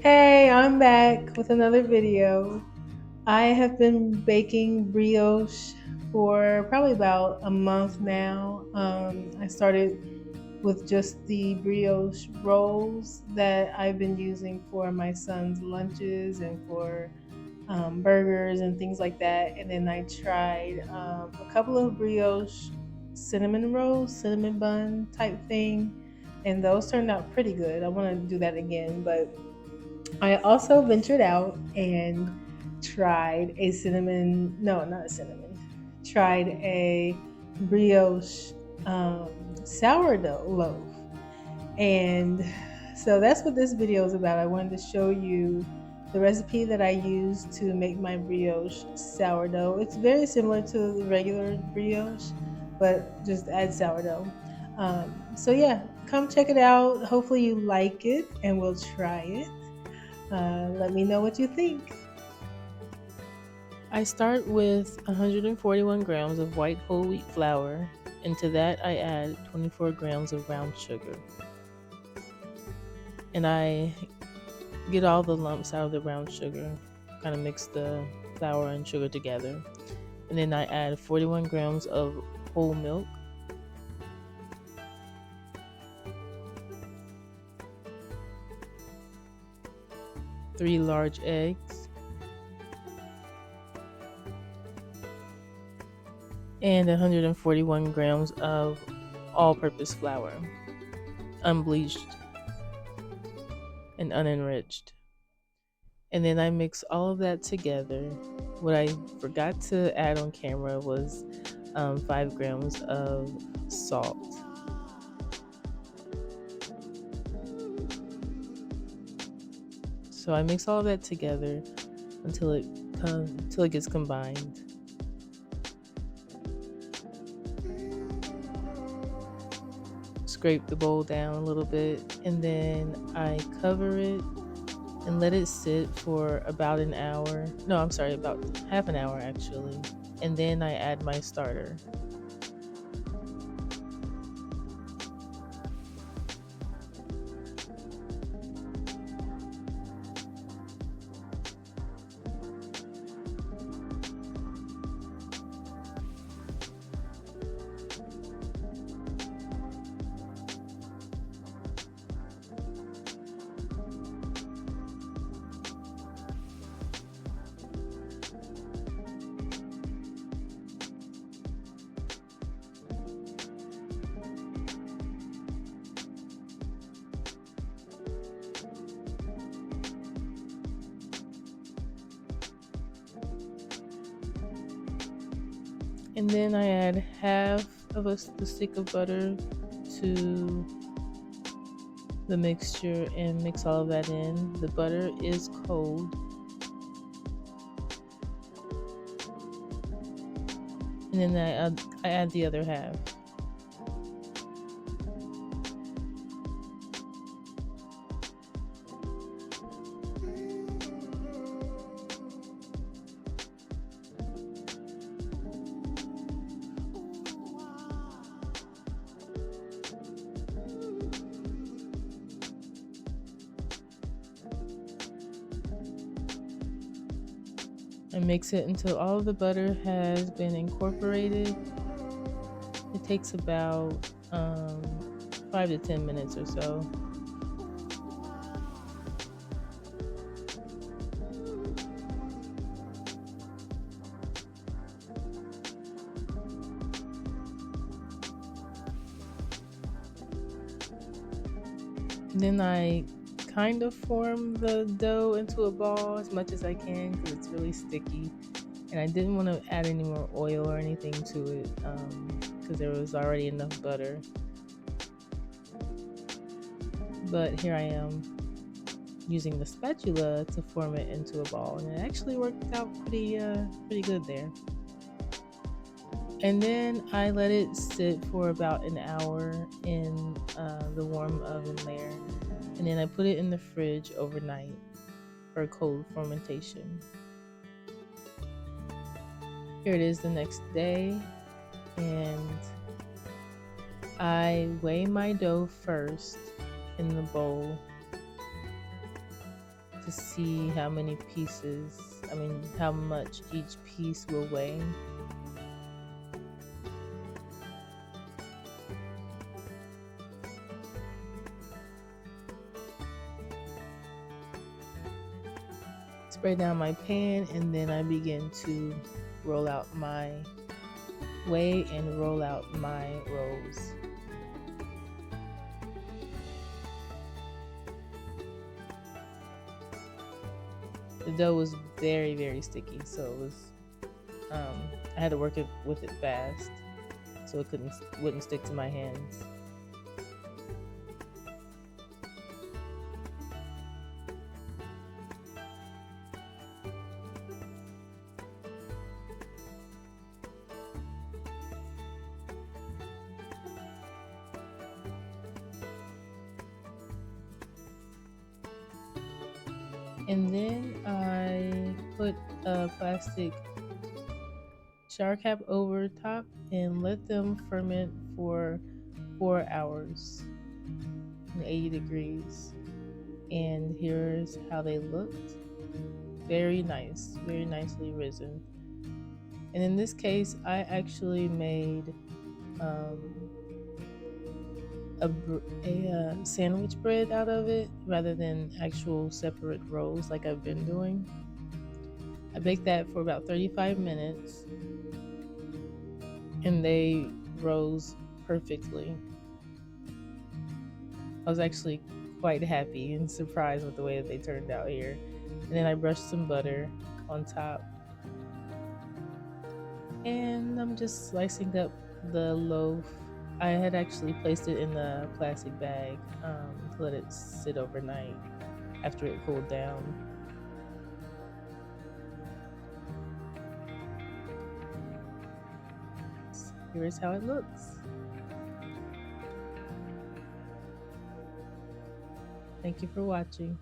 Hey, I'm back with another video. I have been baking brioche for probably about a month now. I started with just the brioche rolls that I've been using for my son's lunches and for burgers and things like that. And then I tried a couple of brioche cinnamon rolls, cinnamon bun type thing, and those turned out pretty good. I want to do that again, but I also ventured out and tried a cinnamon, no, not a cinnamon, tried a brioche sourdough loaf. And so that's what this video is about. I wanted to show you the recipe that I use to make my brioche sourdough. It's very similar to the regular brioche, but just add sourdough. So yeah, come check it out. Hopefully you like it and we'll try it. Let me know what you think. I start with 141 grams of white whole wheat flour, and to that I add 24 grams of brown sugar. And I get all the lumps out of the brown sugar, kind of mix the flour and sugar together. And then I add 41 grams of whole milk, 3 large eggs, and 141 grams of all purpose flour, unbleached and unenriched. And then I mix all of that together. What I forgot to add on camera was 5 grams of salt. So I mix all of that together until it gets combined. Scrape the bowl down a little bit, and then I cover it and let it sit for about an hour. No, I'm sorry, about half an hour actually. And then I add my starter. And then I add half of the stick of butter to the mixture and mix all of that in. The butter is cold. And then I add the other half. And mix it until all of the butter has been incorporated. It takes about 5 to 10 minutes or so. And then I kind of form the dough into a ball as much as I can because it's really sticky. And I didn't want to add any more oil or anything to it because there was already enough butter. But here I am using the spatula to form it into a ball, and it actually worked out pretty good there. And then I let it sit for about an hour in the warm oven there, and then I put it in the fridge overnight for cold fermentation. Here it is the next day, and I weigh my dough first in the bowl. to see how many pieces, how much each piece will weigh. Spray down my pan, and then I begin to roll out my whey and roll out my rolls. The dough was very, very sticky, so it was I had to work it with it fast so it wouldn't stick to my hands. And then I put a plastic shower cap over top and let them ferment for 4 hours in 80 degrees. And here's how they looked. Very nice, very nicely risen. And in this case, I actually made a sandwich bread out of it rather than actual separate rolls like I've been doing. I baked that for about 35 minutes and they rose perfectly. I was actually quite happy and surprised with the way that they turned out here. And then I brushed some butter on top. And I'm just slicing up the loaf. I had actually placed it in a plastic bag to let it sit overnight after it cooled down. Here's how it looks. Thank you for watching.